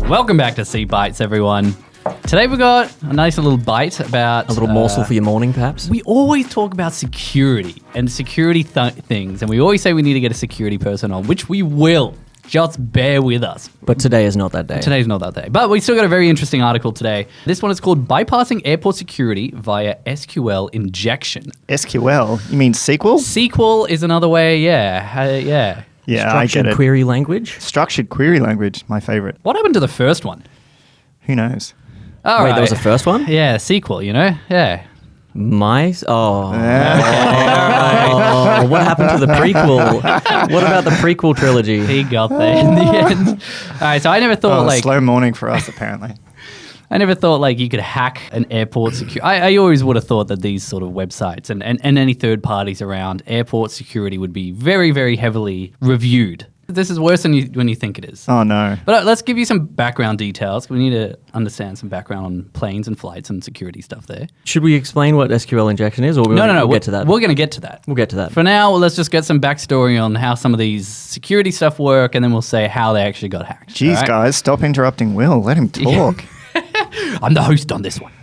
Welcome back to Sea Bites, everyone. Today we've got a nice little bite about... A little morsel for your morning, perhaps? We always talk about security and security things, and we always say we need to get a security person on, which we will. Just bear with us. But today is not that day. Today's not that day. But we still got a very interesting article today. This one is called Bypassing Airport Security via SQL Injection. SQL? You mean SQL? SQL is another way, yeah. Yeah, I get it. Query language? Structured query language, my favorite. What happened to the first one? Who knows? All Wait, right. there was a first one? Yeah, SQL, you know? Yeah. Oh, what happened to the prequel? What about the prequel trilogy? He got there in the end. All right, so I never thought slow morning for us, apparently. I never thought you could hack an airport security. I always would have thought that these sort of websites and any third parties around airport security would be very, very heavily reviewed. This is worse than when you think it is. Oh, no. But let's give you some background details. We need to understand some background on planes and flights and security stuff there. Should we explain what SQL injection is? Or No. We'll get to that. We're going to get to that. We'll get to that. For now, let's just get some backstory on how some of these security stuff work, and then we'll say how they actually got hacked. Jeez, right? guys, stop interrupting Will. Let him talk. I'm the host on this one.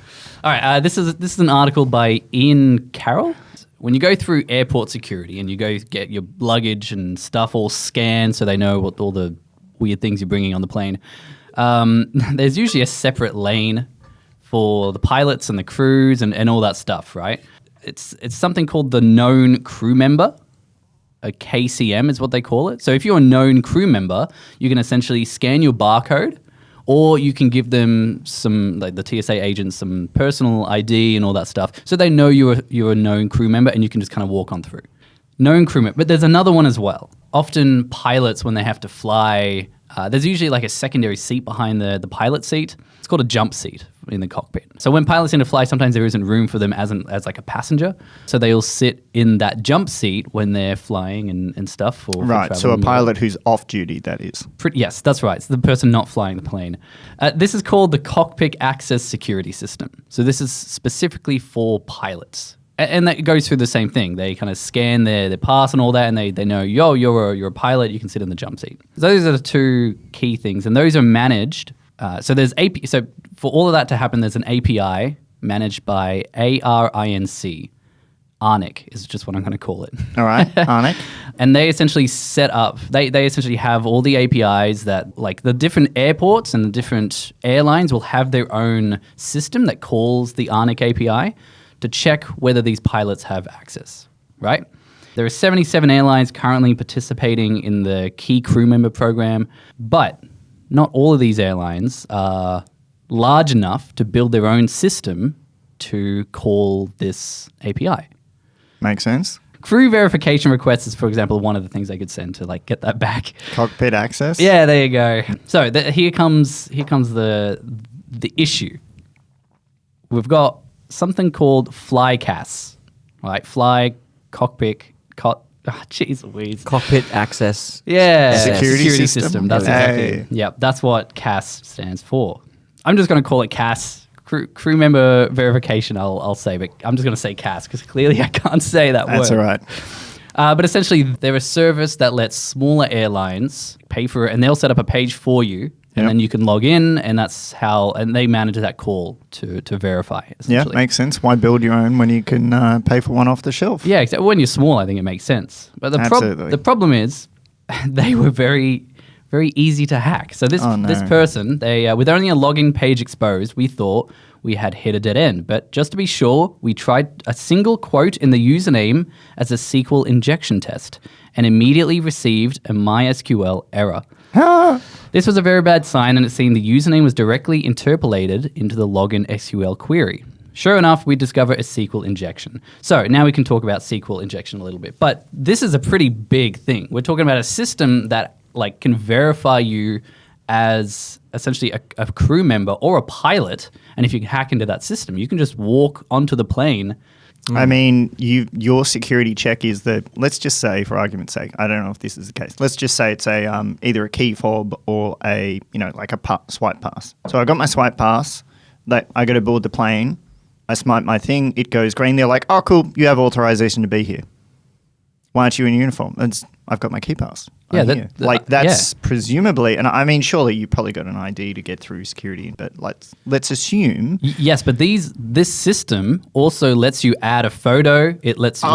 All right, this is an article by Ian Carroll. When you go through airport security and you go get your luggage and stuff all scanned so they know what all the weird things you're bringing on the plane, there's usually a separate lane for the pilots and the crews and all that stuff, right? It's something called the known crew member. A KCM is what they call it. So if you're a known crew member, you can essentially scan your barcode, or you can give them some, like the TSA agents, some personal ID and all that stuff, so they know you're a known crew member, and you can just kind of walk on through. Known crew member. But there's another one as well. Often pilots, when they have to fly, there's usually like a secondary seat behind the pilot seat. It's called a jump seat in the cockpit. So when pilots need to fly, sometimes there isn't room for them as like a passenger. So they'll sit in that jump seat when they're flying and stuff. For Right, so a pilot who's off duty, that is. Yes, that's right. It's the person not flying the plane. This is called the Cockpit Access Security System. So this is specifically for pilots. And that goes through the same thing. They kind of scan their pass and all that, and they know, you're a pilot, you can sit in the jump seat. So those are the two key things, and those are managed. So there's So for all of that to happen, there's an API managed by ARINC. ARNIC is just what I'm going to call it. All right, ARNIC. And they essentially set up, they essentially have all the APIs that, like, the different airports and the different airlines will have their own system that calls the ARNIC API to check whether these pilots have access, right? There are 77 airlines currently participating in the Key Crew Member program, but not all of these airlines are large enough to build their own system to call this API. Makes sense. Crew verification requests is, for example, one of the things they could send to get that back. Cockpit access? Yeah, there you go. So here comes the issue. We've got something called FlyCAS, right? Fly Cockpit jeez Louise. Cockpit access. Yeah. Security system. That's exactly. Yeah, that's what CAS stands for. I'm just going to call it CAS. Crew member verification, I'll say, but I'm just going to say CAS because clearly I can't say that word. That's all right. But essentially, they're a service that lets smaller airlines pay for it, and they'll set up a page for you, and then you can log in, and that's how, and they manage that call to verify. Yeah, makes sense. Why build your own when you can pay for one off the shelf? Yeah, exactly. When you're small, I think it makes sense. But the problem is, they were very, very easy to hack. So this person, they with only a login page exposed, we thought we had hit a dead end. But just to be sure, we tried a single quote in the username as a SQL injection test and immediately received a MySQL error. This was a very bad sign, and it seemed the username was directly interpolated into the login SQL query. Sure enough, we discover a SQL injection. So now we can talk about SQL injection a little bit. But this is a pretty big thing. We're talking about a system that can verify you as essentially a crew member or a pilot. And if you can hack into that system, you can just walk onto the plane. I mean, your security check is that, let's just say, for argument's sake, I don't know if this is the case. Let's just say it's either a key fob or a swipe pass. So I got my swipe pass. I go to board the plane. I smite my thing. It goes green. They're like, "Oh, cool. You have authorization to be here." why aren't you in uniform? I've got my key pass. Yeah, I'm here. That's presumably, and I mean, surely you probably got an ID to get through security, but let's assume. Yes, but this system also lets you add a photo. It lets you it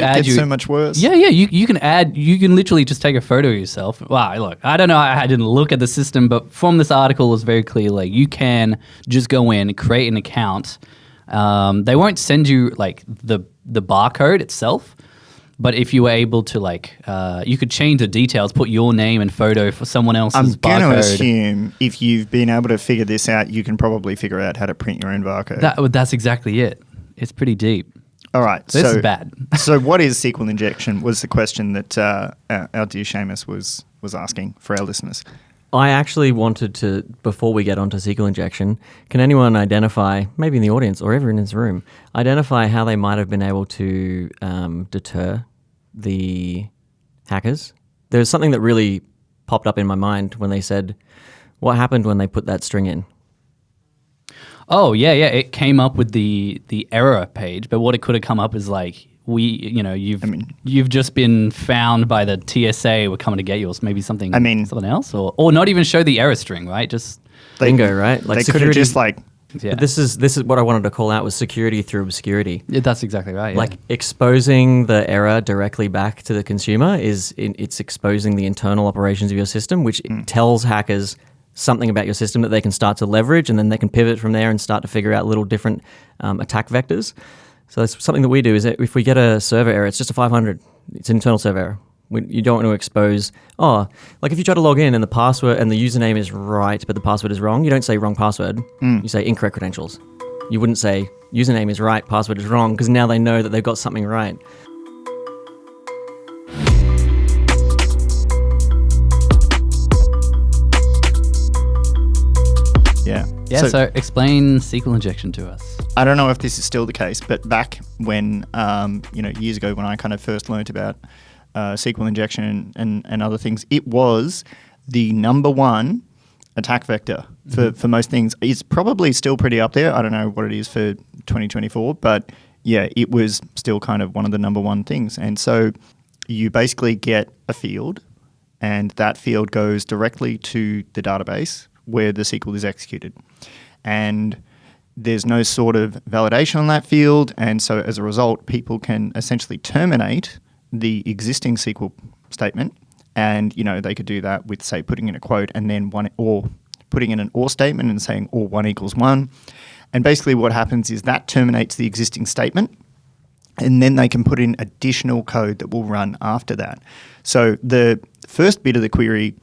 add gets so much worse. Yeah, you can literally just take a photo of yourself. Wow, look, I don't know, I didn't look at the system, but from this article, it's very clear. Like, you can just go in, create an account. They won't send you like the barcode itself. But if you were able to, you could change the details, put your name and photo for someone else's barcode. I'm going to assume if you've been able to figure this out, you can probably figure out how to print your own barcode. That's exactly it. It's pretty deep. All right. So this is bad. So what is SQL injection was the question that our dear Seamus was asking for our listeners. I actually wanted to, before we get onto SQL injection, can anyone identify, maybe in the audience or everyone in this room, identify how they might have been able to deter the hackers? There's something that really popped up in my mind when they said, what happened when they put that string in? Oh, yeah. It came up with the error page, but what it could have come up is like, you've just been found by the TSA. We're coming to get you, or maybe something else, or not even show the error string, right? Just bingo, right? Like they could have just Yeah. This is what I wanted to call out was security through obscurity. Yeah, that's exactly right. Yeah. Like exposing the error directly back to the consumer it's exposing the internal operations of your system, which tells hackers something about your system that they can start to leverage, and then they can pivot from there and start to figure out little different attack vectors. So that's something that we do is that if we get a server error, it's just a 500. It's an internal server error. You don't want to expose, like if you try to log in and the password and the username is right, but the password is wrong, you don't say wrong password. You say incorrect credentials. You wouldn't say username is right, password is wrong, because now they know that they've got something right. Yeah, so explain SQL injection to us. I don't know if this is still the case, but back when, years ago when I kind of first learnt about SQL injection and other things, it was the number one attack vector for most things. It's probably still pretty up there. I don't know what it is for 2024, but yeah, it was still kind of one of the number one things. And so you basically get a field, and that field goes directly to the database where the SQL is executed. And there's no sort of validation on that field, and so as a result, people can essentially terminate the existing SQL statement, and they could do that with, say, putting in a quote and then one, or putting in an or statement and saying or 1 equals 1. And basically what happens is that terminates the existing statement, and then they can put in additional code that will run after that. So the first bit of the query,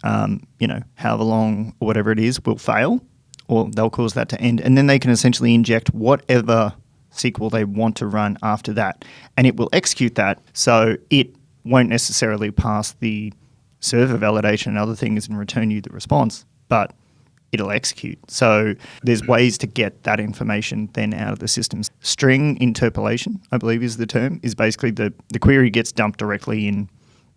however long or whatever it is, will fail, or they'll cause that to end, and then they can essentially inject whatever SQL they want to run after that, and it will execute that. So it won't necessarily pass the server validation and other things and return you the response, but it'll execute. So there's ways to get that information then out of the systems. String interpolation, I believe is the term, is basically the query gets dumped directly in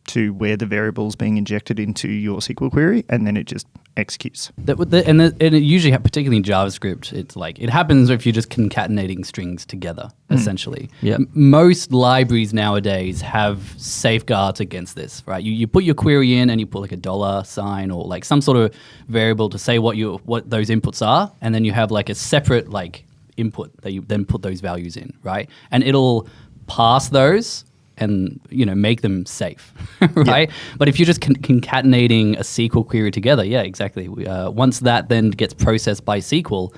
to where the variable's being injected into your SQL query, and then it just executes. And it usually, particularly in JavaScript, it's like it happens if you're just concatenating strings together, essentially. Yep. Most libraries nowadays have safeguards against this, right? You put your query in and you put like a $sign or like some sort of variable to say what those inputs are, and then you have like a separate like input that you then put those values in, right? And it'll pass those and make them safe, right? Yeah. But if you're just concatenating a SQL query together, yeah, exactly. Once that then gets processed by SQL,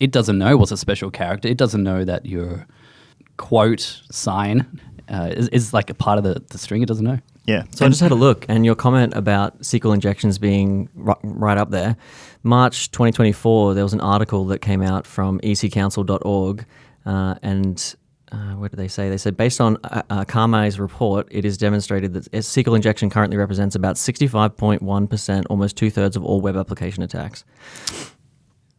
it doesn't know what's a special character. It doesn't know that your quote sign is like a part of the string. It doesn't know. Yeah. So I just had a look, and your comment about SQL injections being right up there. March 2024, there was an article that came out from ecouncil.org, and what did they say? They said, based on Karmai's report, it is demonstrated that SQL injection currently represents about 65.1%, almost 2/3 of all web application attacks.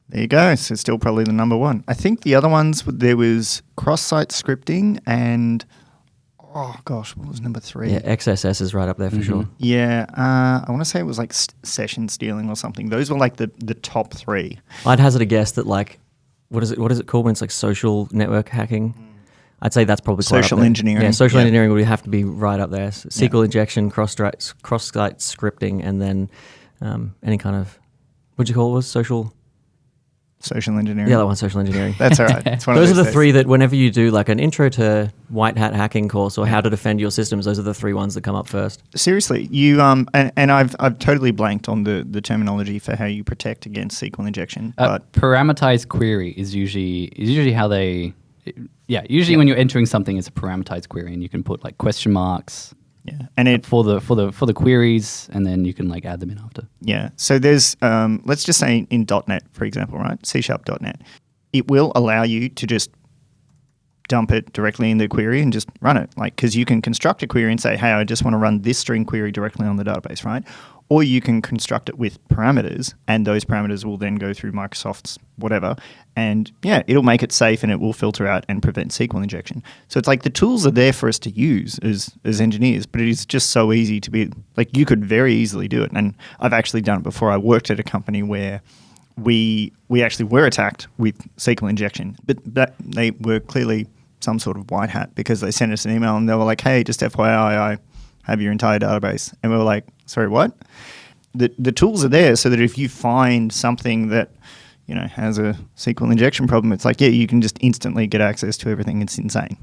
There you go. So still probably the number one. I think the other ones, there was cross-site scripting and, what was number 3? Yeah, XSS is right up there for sure. Yeah, I want to say it was like session stealing or something. Those were like the top 3. I'd hazard a guess that like, what is it called when it's like social network hacking? I'd say that's probably quite up Social there. engineering. Yeah, social Yeah. engineering would have to be right up there. SQL injection, cross-site scripting, and then any kind of, what'd you call it? Was social Social engineering. Yeah, that one, social engineering. That's all right. It's one Those of are the those three that whenever you do like an intro to white hat hacking course or how to defend your systems, those are the three ones that come up first. Seriously, you and I've totally blanked on the terminology for how you protect against SQL injection. But Parameterized query is usually how they. Usually when you're entering something, it's a parameterized query, and you can put like question marks. yeah, and it For the queries, and then you can like add them in after. yeah. So there's let's just say in .NET, for example, right? C#.NET, it will allow you to just dump it directly in the query and just run it, like because you can construct a query and say, hey, I just want to run this string query directly on the database, right? Or you can construct it with parameters, and those parameters will then go through Microsoft's whatever, and yeah, it'll make it safe and it will filter out and prevent SQL injection. So it's like the tools are there for us to use as engineers, but it is just so easy to be like you could very easily do it. And I've actually done it before. I worked at a company where we actually were attacked with SQL injection, but they were clearly some sort of white hat because they sent us an email and they were like, hey, just FYI, I have your entire database. And we were like, sorry, what? The tools are there so that if you find something that, has a SQL injection problem, it's like, yeah, you can just instantly get access to everything. It's insane.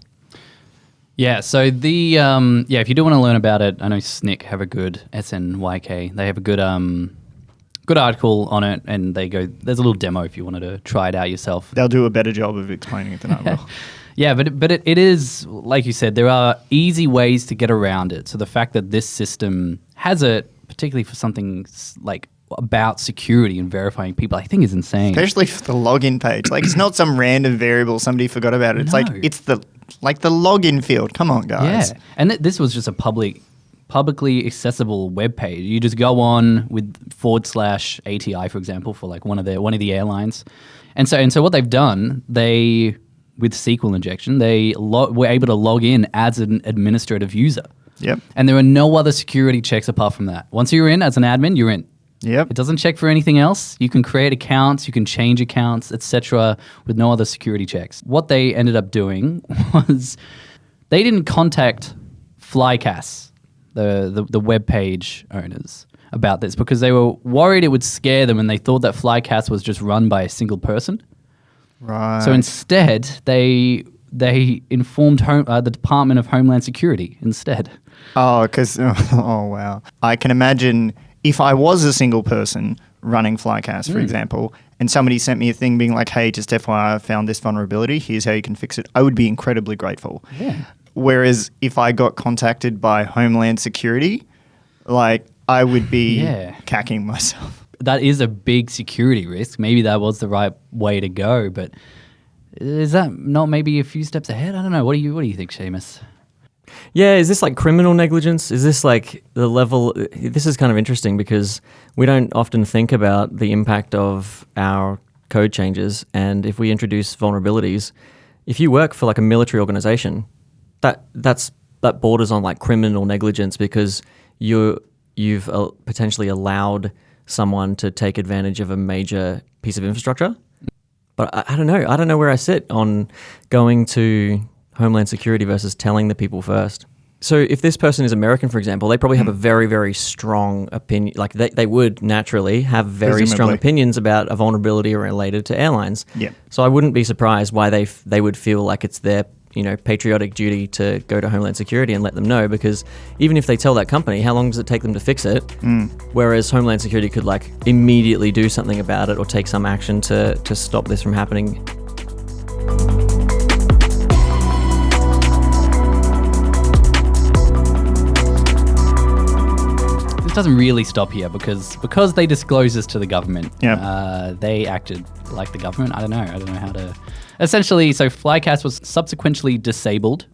Yeah, so the if you do want to learn about it, I know SNYK have a good SNYK. They have a good article on it, and there's a little demo if you wanted to try it out yourself. They'll do a better job of explaining it than I will. Yeah, but it is, like you said, there are easy ways to get around it. So the fact that this system has it, particularly for something like about security and verifying people, I think is insane. Especially for the login page. Like, it's not some random variable somebody forgot about it. It's like, it's the login field. Come on, guys. Yeah, and this was just a publicly accessible web page. You just go on with /ATI, for example, for like one of the airlines. And so what they've done, with SQL injection, they were able to log in as an administrative user. Yep. And there are no other security checks apart from that. Once you're in as an admin, you're in. Yep. It doesn't check for anything else. You can create accounts, you can change accounts, etc., with no other security checks. What they ended up doing was they didn't contact Flycast, the web page owners, about this because they were worried it would scare them, and they thought that Flycast was just run by a single person. Right. So instead, they informed the Department of Homeland Security instead. Oh, because wow! I can imagine if I was a single person running Flycast, for example, and somebody sent me a thing being like, "Hey, just FYI, I found this vulnerability. Here's how you can fix it." I would be incredibly grateful. Yeah. Whereas if I got contacted by Homeland Security, like I would be cacking myself. That is a big security risk. Maybe that was the right way to go, but is that not maybe a few steps ahead? I don't know. What do you think, Seamus? Yeah, is this like criminal negligence? Is this like the level? This is kind of interesting because we don't often think about the impact of our code changes, and if we introduce vulnerabilities, if you work for like a military organization, that borders on like criminal negligence because you've potentially allowed someone to take advantage of a major piece of infrastructure. But I don't know. I don't know where I sit on going to Homeland Security versus telling the people first. So if this person is American, for example, they probably have a very, very strong opinion. Like they would naturally have very strong opinions about a vulnerability related to airlines. Yeah. So I wouldn't be surprised why they would feel like it's their patriotic duty to go to Homeland Security and let them know, because even if they tell that company, how long does it take them to fix it? Whereas Homeland Security could like immediately do something about it or take some action to stop this from happening. This doesn't really stop here because they disclosed this to the government. Yeah. They acted like the government. I don't know how to. Essentially, so Flycast was subsequently disabled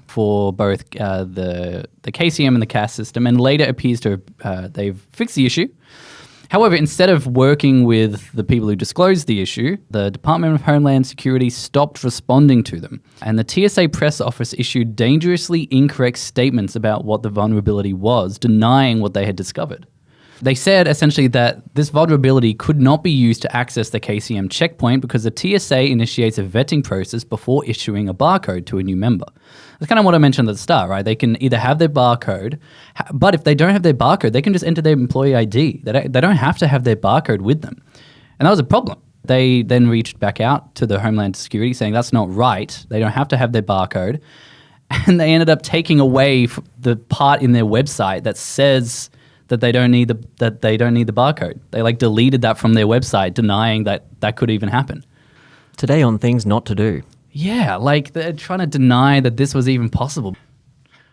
for both the KCM and the CAS system, and later appears to they've fixed the issue. However, instead of working with the people who disclosed the issue, the Department of Homeland Security stopped responding to them, and the TSA press office issued dangerously incorrect statements about what the vulnerability was, denying what they had discovered. They said essentially that this vulnerability could not be used to access the KCM checkpoint because the TSA initiates a vetting process before issuing a barcode to a new member. That's kind of what I mentioned at the start, right? They can either have their barcode, but if they don't have their barcode, they can just enter their employee ID. They don't have to have their barcode with them. And that was a problem. They then reached back out to the Homeland Security saying that's not right. They don't have to have their barcode. And they ended up taking away the part in their website that says that they don't need the barcode. They like deleted that from their website, denying that could even happen. Today on things not to do. Yeah, like they're trying to deny that this was even possible.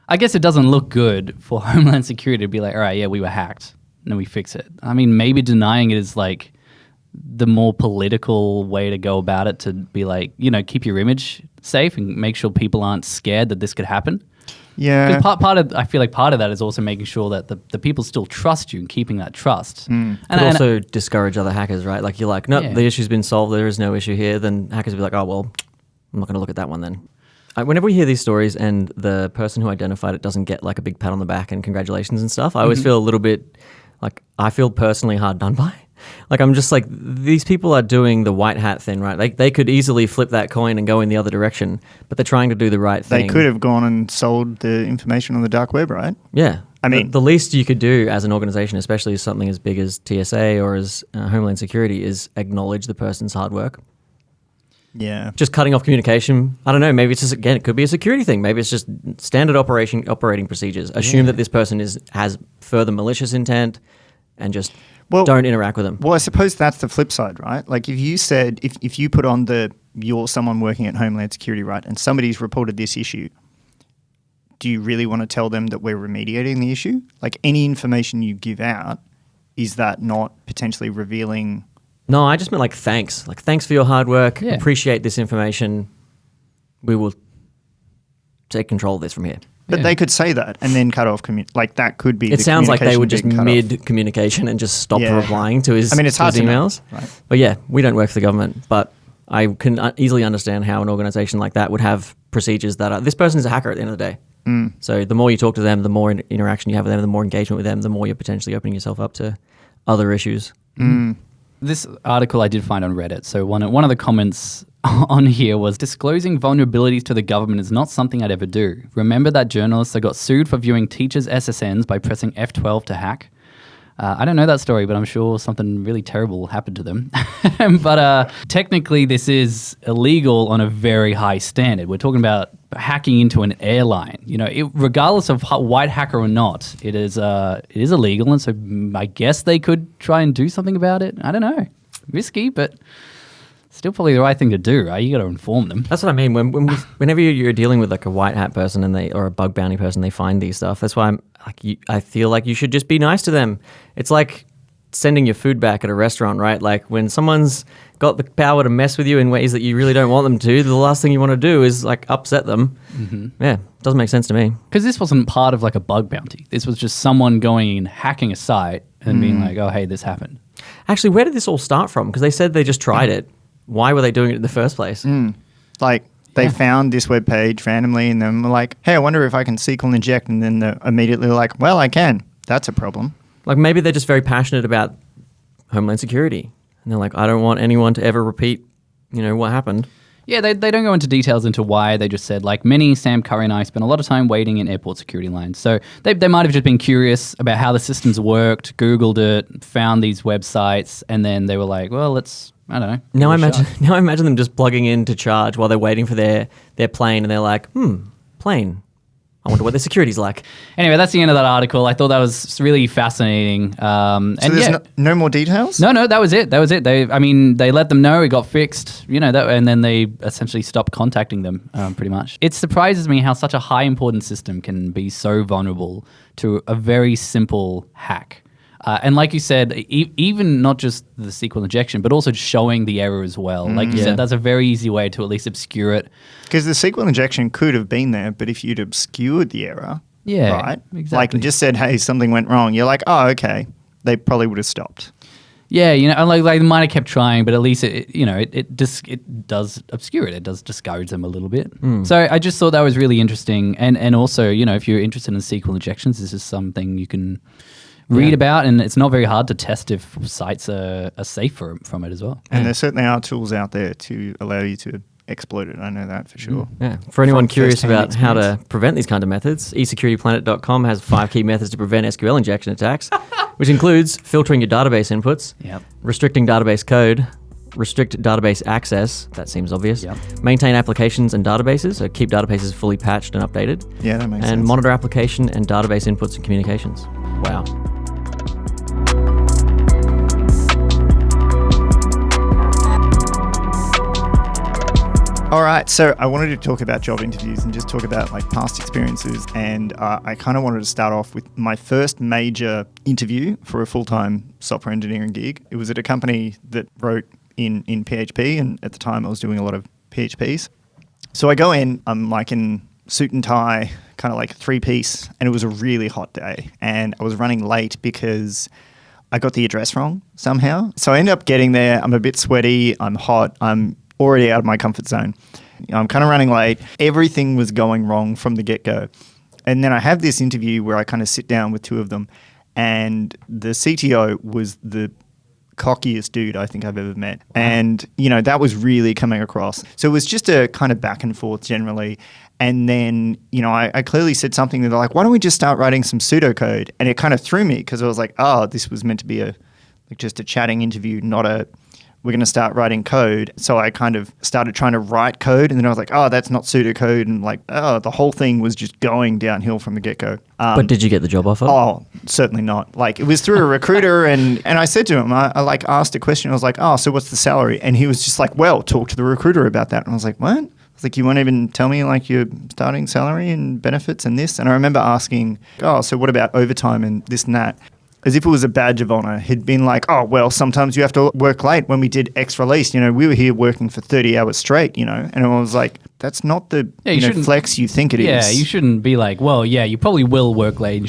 I guess it doesn't look good for Homeland Security to be like, all right, yeah, we were hacked, and then we fix it. I mean, maybe denying it is like the more political way to go about it, to be like, keep your image safe and make sure people aren't scared that this could happen. Yeah. Because I feel like part of that is also making sure that the people still trust you and keeping that trust. And also discourage other hackers, right? Like you're like, no, the issue's been solved. There is no issue here. Then hackers will be like, oh, well, I'm not going to look at that one then. Whenever we hear these stories and the person who identified it doesn't get like a big pat on the back and congratulations and stuff, I always feel a little bit like I feel personally hard done by. Like I'm just like, these people are doing the white hat thing, right? Like they could easily flip that coin and go in the other direction, but they're trying to do the right thing. They could have gone and sold the information on the dark web, right? Yeah. I mean, the least you could do as an organization, especially something as big as TSA or as Homeland Security, is acknowledge the person's hard work. Yeah. Just cutting off communication. I don't know. Maybe it's just, again, it could be a security thing. Maybe it's just standard operating procedures. Assume that this person has further malicious intent and just don't interact with them. Well, I suppose that's the flip side, right? Like if you said, if you put on you're someone working at Homeland Security, right, and somebody's reported this issue, do you really want to tell them that we're remediating the issue? Like any information you give out, is that not potentially revealing? No, I just meant like thanks. Like thanks for your hard work. Yeah. Appreciate this information. We will take control of this from here. But they could say that and then cut off like that could be. It sounds like they were just mid-communication and just stopped replying to his, it's hard his to emails. Know, right? But yeah, we don't work for the government. But I can easily understand how an organization like that would have procedures that are, this person is a hacker at the end of the day. So the more you talk to them, the more interaction you have with them, the more engagement with them, the more you're potentially opening yourself up to other issues. This article I did find on Reddit. So one of the comments on here was, disclosing vulnerabilities to the government is not something I'd ever do. Remember that journalist that got sued for viewing teachers' SSNs by pressing F12 to hack? I don't know that story, but I'm sure something really terrible happened to them. But technically, this is illegal on a very high standard. We're talking about hacking into an airline. Regardless of white hacker or not, it is illegal, and so I guess they could try and do something about it. I don't know, risky, but still probably the right thing to do, right? You got to inform them. That's what I mean. Whenever you're dealing with like a white hat person or a bug bounty person, they find these stuff. That's why I feel like you should just be nice to them. It's like sending your food back at a restaurant, right? Like when someone's got the power to mess with you in ways that you really don't want them to, the last thing you want to do is like upset them. Yeah, doesn't make sense to me. Because this wasn't part of like a bug bounty. This was just someone going and hacking a site and being like, oh, hey, this happened. Actually, where did this all start from? Because they said they just tried it. Why were they doing it in the first place? Like they found this web page randomly and then were like, hey, I wonder if I can SQL inject. And then they're immediately like, well, I can. That's a problem. Like maybe they're just very passionate about Homeland Security. And they're like, I don't want anyone to ever repeat, what happened. Yeah, they don't go into details into why. They just said, like, Sam Curry and I spent a lot of time waiting in airport security lines. So they might have just been curious about how the systems worked, Googled it, found these websites, and then they were like, well, I don't know. Now I imagine them just plugging in to charge while they're waiting for their plane, and they're like, plane. I wonder what their security's like. Anyway, that's the end of that article. I thought that was really fascinating. So there's no more details? No, that was it. They let them know it got fixed, and then they essentially stopped contacting them, pretty much. It surprises me how such a high important system can be so vulnerable to a very simple hack. And like you said, even not just the SQL injection, but also showing the error as well. Like you said, that's a very easy way to at least obscure it. Because the SQL injection could have been there, but if you'd obscured the error, right? Exactly. Like just said, hey, something went wrong. You're like, oh, okay. They probably would have stopped. Yeah, and like they might have kept trying, but at least it does obscure it. It does discourage them a little bit. So I just thought that was really interesting. And also, if you're interested in SQL injections, this is something you can read about, and it's not very hard to test if sites are safe from it as well. And there certainly are tools out there to allow you to exploit it. I know that for sure. Yeah. For anyone From curious first-hand about how to experience. prevent these kind of methods, esecurityplanet.com has 5 key methods to prevent SQL injection attacks, which includes filtering your database inputs, Yep. restricting database code, restrict database access, that seems obvious, Yep. maintain applications and databases, so keep databases fully patched and updated, Yeah, that makes and sense. monitor application and database inputs and communications. Wow. All right, so I wanted to talk about job interviews and just talk about like past experiences. And I kind of wanted to start off with my first major interview for a full-time software engineering gig. It was at a company that wrote in PHP, and at the time I was doing a lot of PHPs. So I go in, I'm like in suit and tie, kind of like a 3-piece, and it was a really hot day. And I was running late because I got the address wrong somehow. So I ended up getting there. I'm a bit sweaty. I'm hot. I'm already out of my comfort zone. I'm kind of running late. Everything was going wrong from the get-go. And then I have this interview where I kind of sit down with 2 of them, and the CTO was the cockiest dude I think I've ever met. And, you know, that was really coming across. So it was just a kind of back and forth generally. And then, you know, I clearly said something that they're like, why don't we just start writing some pseudocode? And it kind of threw me because I was like, oh, this was meant to be just a chatting interview, not we're going to start writing code. So I kind of started trying to write code, and then I was like, oh, that's not pseudocode. And like, oh, the whole thing was just going downhill from the get-go. But did you get the job offer? Oh, certainly not. Like, it was through a recruiter, and I said to him, I like asked a question. I was like, oh, so what's the salary? And he was just like, well, talk to the recruiter about that. And I was like, what? I was like, you won't even tell me like your starting salary and benefits and this? And I remember asking, oh, so what about overtime and this and that? As if it was a badge of honor. He'd been like, oh, well, sometimes you have to work late. When we did X release, you know, we were here working for 30 hours straight, you know. And I was like, that's not the flex you think it is. Yeah, you shouldn't be like, well, yeah, you probably will work late and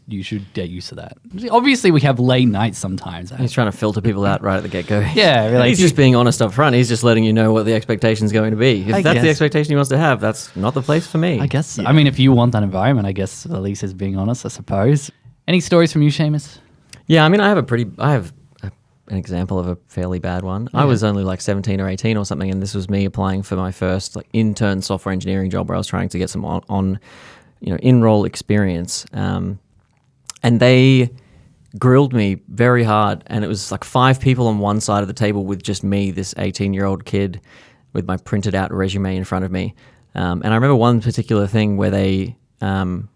you should get used to that. Obviously, we have late nights sometimes. He's trying to filter people out right at the get-go. Yeah, like, he's just being honest up front. He's just letting you know what the expectation is going to be. If that's the expectation he wants to have, that's not the place for me. I guess. Yeah. I mean, if you want that environment, I guess at least is being honest, I suppose. Any stories from you, Seamus? Yeah, I mean, I have an example of a fairly bad one. Yeah. I was only like 17 or 18 or something, and this was me applying for my first like intern software engineering job where I was trying to get some in-role experience. And they grilled me very hard, and it was like 5 people on one side of the table with just me, this 18-year-old kid with my printed out resume in front of me. And I remember one particular thing where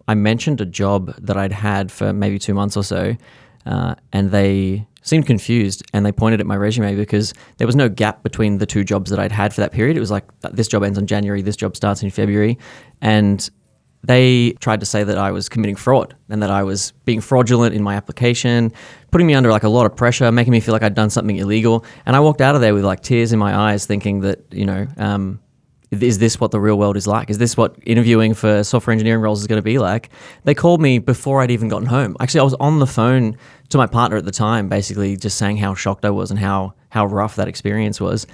I mentioned a job that I'd had for maybe 2 months or so, and they seemed confused, and they pointed at my resume because there was no gap between the 2 jobs that I'd had for that period. It was like, this job ends in January, this job starts in February. And they tried to say that I was committing fraud and that I was being fraudulent in my application, putting me under like a lot of pressure, making me feel like I'd done something illegal. And I walked out of there with like tears in my eyes thinking that, you know, is this what the real world is like? Is this what interviewing for software engineering roles is going to be like? They called me before I'd even gotten home. Actually, I was on the phone to my partner at the time, basically just saying how shocked I was and how rough that experience was.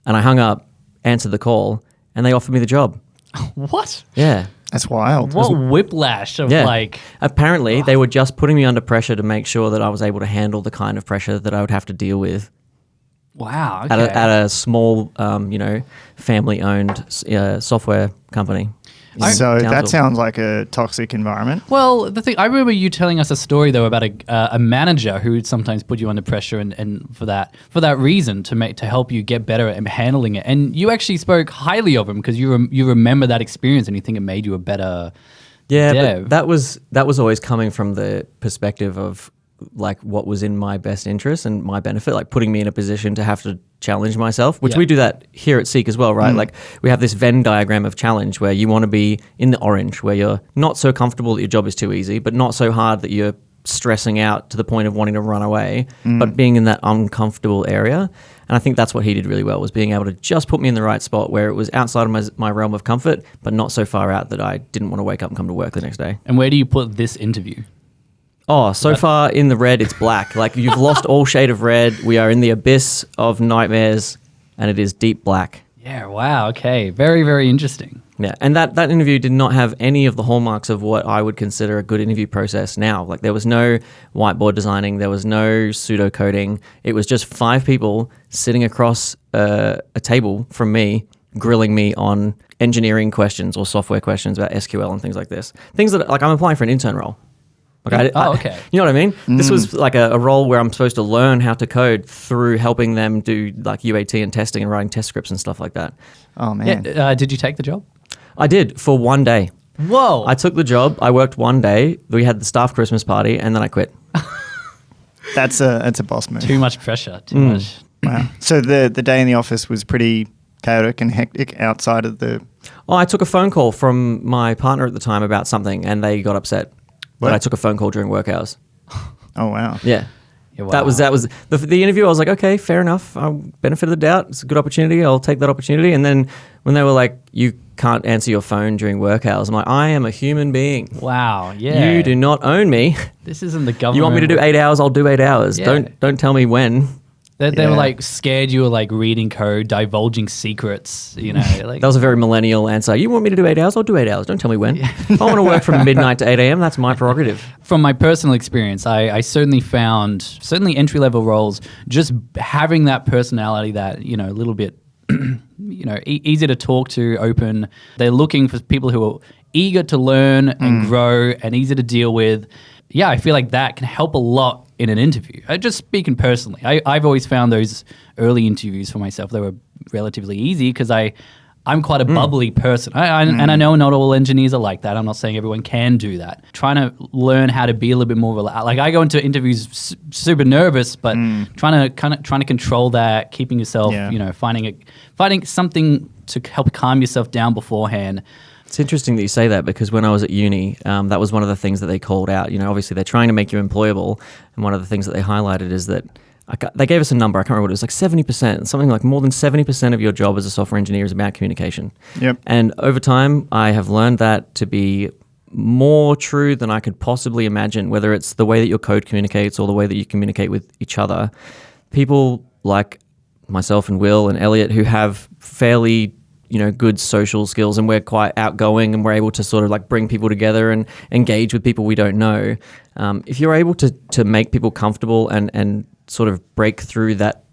And I hung up, answered the call, and they offered me the job. What? Yeah. That's wild. What whiplash of like... Apparently, they were just putting me under pressure to make sure that I was able to handle the kind of pressure that I would have to deal with. Wow. Okay. At a small, family-owned software company. So that sounds like a toxic environment. Well, the thing, I remember you telling us a story though about a manager who would sometimes put you under pressure, and for that reason to help you get better at handling it. And you actually spoke highly of him because you remember that experience and you think it made you a better dev. But that was always coming from the perspective of like what was in my best interest and my benefit, like putting me in a position to have to challenge myself, which we do that here at Seek as well, right? Like we have this Venn diagram of challenge where you want to be in the orange, where you're not so comfortable that your job is too easy, but not so hard that you're stressing out to the point of wanting to run away, but being in that uncomfortable area. And I think that's what he did really well, was being able to just put me in the right spot where it was outside of my realm of comfort, but not so far out that I didn't want to wake up and come to work the next day. And where do you put this interview? Oh, so far in the red, it's black. Like you've lost all shade of red. We are in the abyss of nightmares, and it is deep black. Yeah, wow, okay. Very, very interesting. Yeah, and that interview did not have any of the hallmarks of what I would consider a good interview process now. Like there was no whiteboard designing, there was no pseudo coding. It was just 5 people sitting across a table from me, grilling me on engineering questions or software questions about SQL and things like this. Things that like I'm applying for an intern role. Like okay. You know what I mean? This was like a role where I'm supposed to learn how to code through helping them do like UAT and testing and writing test scripts and stuff like that. Oh, man. Yeah, did you take the job? I did for one day. Whoa. I took the job. I worked one day. We had the staff Christmas party, and then I quit. That's a boss move. Too much pressure. Too much. Wow. So the day in the office was pretty chaotic and hectic outside of the... Oh, I took a phone call from my partner at the time about something, and they got upset. What? But I took a phone call during work hours. Oh, wow. Yeah. Yeah, wow. That was the interview. I was like, okay, fair enough. Benefit of the doubt. It's a good opportunity. I'll take that opportunity. And then when they were like, you can't answer your phone during work hours, I'm like, I am a human being. Wow. Yeah. You do not own me. This isn't the government. You want me to do 8 hours? I'll do 8 hours. Yeah. Don't tell me when. They were like scared you were like reading code, divulging secrets, you know. Like That was a very millennial answer. You want me to do 8 hours? I'll do 8 hours. Don't tell me when. If I want to work from midnight to 8 a.m., that's my prerogative. From my personal experience, I certainly found entry level roles just having that personality that, you know, a little bit, you know, easy to talk to, open. They're looking for people who are eager to learn and grow and easy to deal with. Yeah, I feel like that can help a lot in an interview. Just speaking personally, I've always found those early interviews for myself, they were relatively easy because I'm quite a bubbly person. And I know not all engineers are like that. I'm not saying everyone can do that. Trying to learn how to be a little bit more relaxed. Like I go into interviews super nervous, but trying to control that, keeping yourself, you know, finding something to help calm yourself down beforehand. It's interesting that you say that because when I was at uni, that was one of the things that they called out. You know, obviously they're trying to make you employable, and one of the things that they highlighted is that they gave us a number. I can't remember what it was, like 70%, something like more than 70% of your job as a software engineer is about communication. Yep. And over time, I have learned that to be more true than I could possibly imagine, whether it's the way that your code communicates or the way that you communicate with each other. People like myself and Will and Elliott who have fairly, you know, good social skills, and we're quite outgoing and we're able to sort of like bring people together and engage with people we don't know. If you're able to make people comfortable and sort of break through that,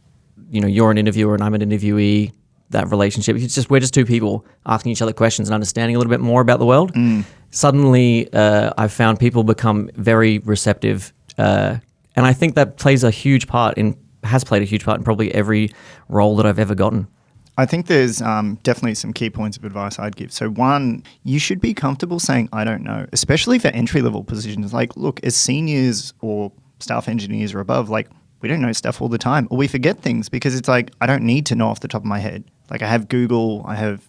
you know, you're an interviewer and I'm an interviewee, that relationship, we're just two people asking each other questions and understanding a little bit more about the world. Suddenly, I've found people become very receptive. And I think that has played a huge part in probably every role that I've ever gotten. I think there's definitely some key points of advice I'd give. So one, you should be comfortable saying, I don't know, especially for entry-level positions. Like, look, as seniors or staff engineers or above, like, we don't know stuff all the time, or we forget things because it's like, I don't need to know off the top of my head. Like, I have Google, I have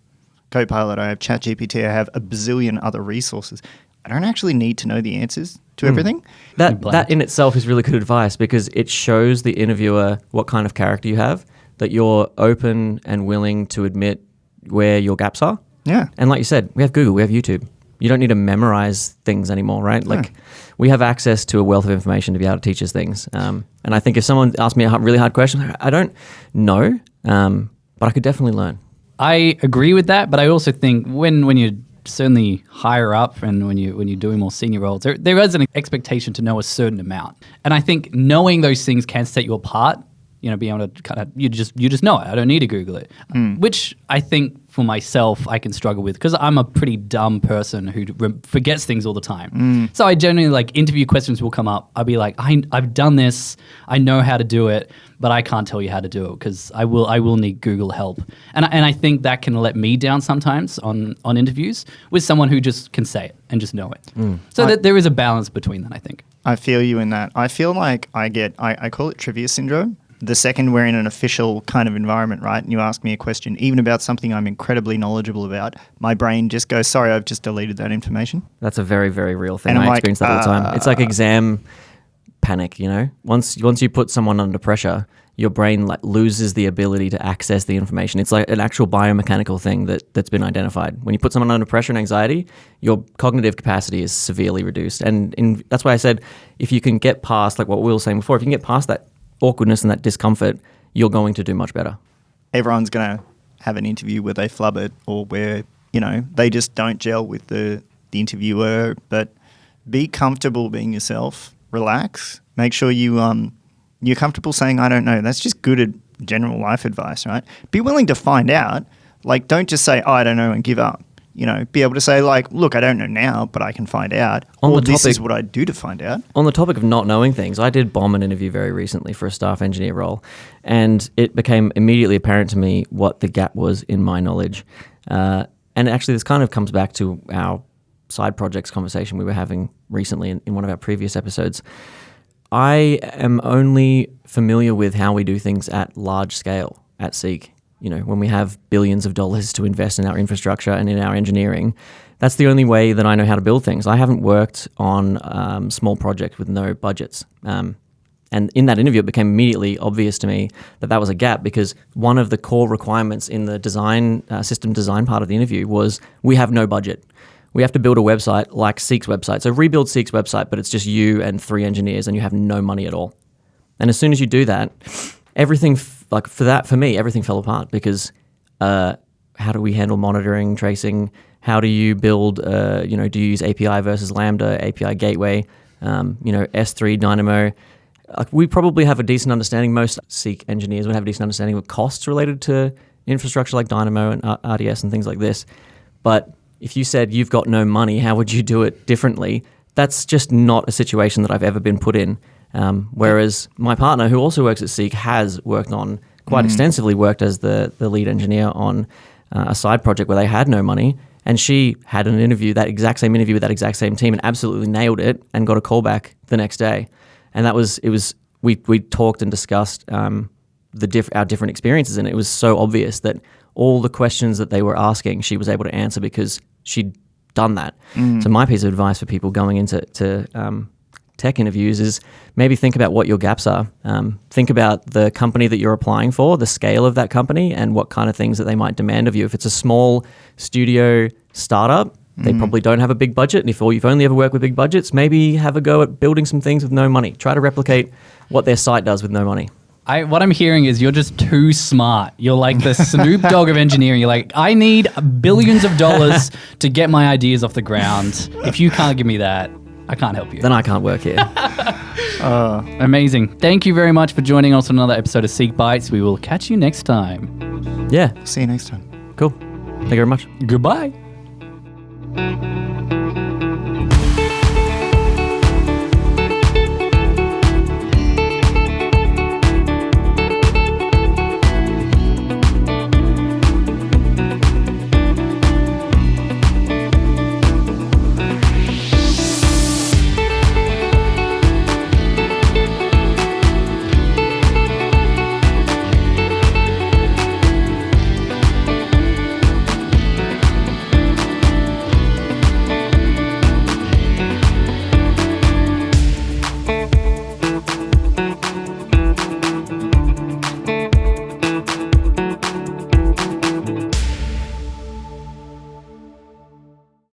Copilot, I have ChatGPT, I have a bazillion other resources. I don't actually need to know the answers to everything. That in itself is really good advice because it shows the interviewer what kind of character you have, that you're open and willing to admit where your gaps are. Yeah. And like you said, we have Google, we have YouTube. You don't need to memorize things anymore, right? Like we have access to a wealth of information to be able to teach us things. And I think if someone asked me a really hard question, I don't know, but I could definitely learn. I agree with that, but I also think when you're certainly higher up and when you're doing more senior roles, there is an expectation to know a certain amount. And I think knowing those things can set you apart. You know, being able to kind of, you just know it. I don't need to Google it, which I think for myself, I can struggle with because I'm a pretty dumb person who forgets things all the time. So I generally like interview questions will come up. I'll be like, I've done this. I know how to do it, but I can't tell you how to do it because I will need Google help. And I think that can let me down sometimes on interviews with someone who just can say it and just know it. So that there is a balance between that, I think. I feel you in that. I feel like I call it trivia syndrome. The second we're in an official kind of environment, right, and you ask me a question, even about something I'm incredibly knowledgeable about, my brain just goes, sorry, I've just deleted that information. That's a very, very real thing. And I'm I experience that all the time. It's like exam panic, you know? Once you put someone under pressure, your brain like loses the ability to access the information. It's like an actual biomechanical thing that's been identified. When you put someone under pressure and anxiety, your cognitive capacity is severely reduced. And that's why I said, if you can get past, like what we were saying before, if you can get past that awkwardness and that discomfort, you're going to do much better. Everyone's going to have an interview where they flub it or where, they just don't gel with the interviewer. But be comfortable being yourself. Relax. Make sure you're comfortable saying, I don't know. That's just good general life advice, right? Be willing to find out. Like, don't just say, I don't know, and give up. Be able to say, like, look, I don't know now, but I can find out. This is what I do to find out. On the topic of not knowing things, I did bomb an interview very recently for a staff engineer role, and it became immediately apparent to me what the gap was in my knowledge. And actually, this kind of comes back to our side projects conversation we were having recently in one of our previous episodes. I am only familiar with how we do things at large scale at Seek. When we have billions of dollars to invest in our infrastructure and in our engineering, that's the only way that I know how to build things. I haven't worked on small projects with no budgets. And in that interview, it became immediately obvious to me that was a gap, because one of the core requirements in the design, system design part of the interview was we have no budget. We have to build a website like Seek's website. So rebuild Seek's website, but it's just you and 3 engineers and you have no money at all. And as soon as you do that, everything for me, everything fell apart, because how do we handle monitoring, tracing? How do you build, do you use API versus Lambda, API gateway, S3, Dynamo? We probably have a decent understanding, most Seek engineers would have a decent understanding of costs related to infrastructure like Dynamo and RDS and things like this. But if you said you've got no money, how would you do it differently? That's just not a situation that I've ever been put in. Whereas my partner, who also works at Seek, has worked on quite extensively, worked as the lead engineer on a side project where they had no money, and she had an interview, that exact same interview with that exact same team, and absolutely nailed it and got a call back the next day. And we talked and discussed our different experiences, and it was so obvious that all the questions that they were asking, she was able to answer because she'd done that. So my piece of advice for people going into tech interviews is maybe think about what your gaps are. Think about the company that you're applying for, the scale of that company, and what kind of things that they might demand of you. If it's a small studio startup, they probably don't have a big budget. And if you've only ever worked with big budgets, maybe have a go at building some things with no money. Try to replicate what their site does with no money. What I'm hearing is you're just too smart. You're like the Snoop Dogg of engineering. You're like, I need billions of dollars to get my ideas off the ground. If you can't give me that, I can't help you. Then I can't work here. Amazing. Thank you very much for joining us on another episode of Seek Bytes. We will catch you next time. Yeah. See you next time. Cool. Thank you very much. Goodbye.